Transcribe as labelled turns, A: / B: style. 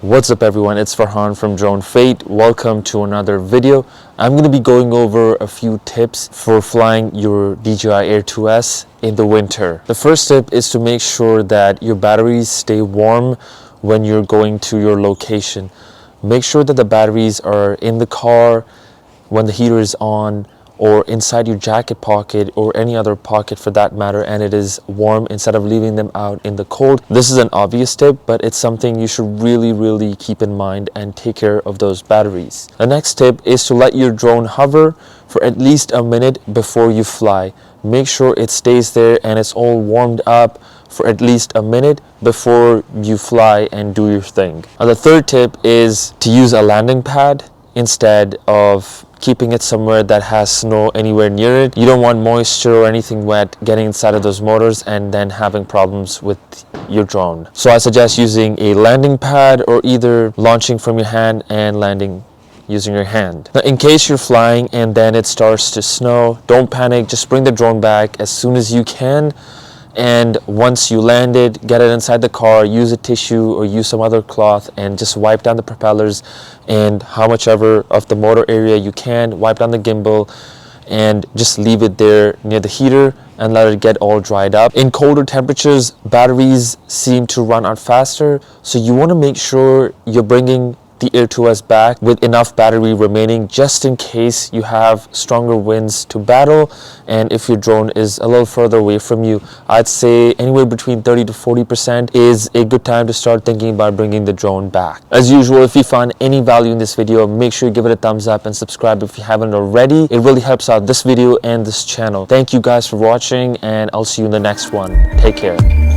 A: What's up everyone, it's Farhan from Drone Fate. Welcome to another video. I'm going to be going over a few tips for flying your DJI Air 2S in the winter. The first tip is to make sure that your batteries stay warm when you're going to your location. Make sure that the batteries are in the car when the heater is on, or inside your jacket pocket or any other pocket for that matter, and it is warm instead of leaving them out in the cold. This is an obvious tip, but it's something you should really keep in mind and take care of those batteries. The next tip is to let your drone hover for at least a minute before you fly. Make sure it stays there and it's all warmed up for at least a minute before you fly and do your thing. And the third tip is to use a landing pad instead of keeping it somewhere that has snow anywhere near it. You don't want moisture or anything wet getting inside of those motors and then having problems with your drone. So I suggest using a landing pad or either launching from your hand and landing using your hand. Now, in case you're flying and then it starts to snow, don't panic, just bring the drone back as soon as you can. And once you land it, get it inside the car, use a tissue or use some other cloth and just wipe down the propellers and how much ever of the motor area you can, wipe down the gimbal and just leave it there near the heater and let it get all dried up. In colder temperatures, batteries seem to run out faster, so you want to make sure you're bringing the Air 2S back with enough battery remaining just in case you have stronger winds to battle. And if your drone is a little further away from you, I'd say anywhere between 30 to 40% is a good time to start thinking about bringing the drone back. As usual, if you found any value in this video, make sure you give it a thumbs up and subscribe if you haven't already. It really helps out this video and this channel. Thank you guys for watching, and I'll see you in the next one. Take care.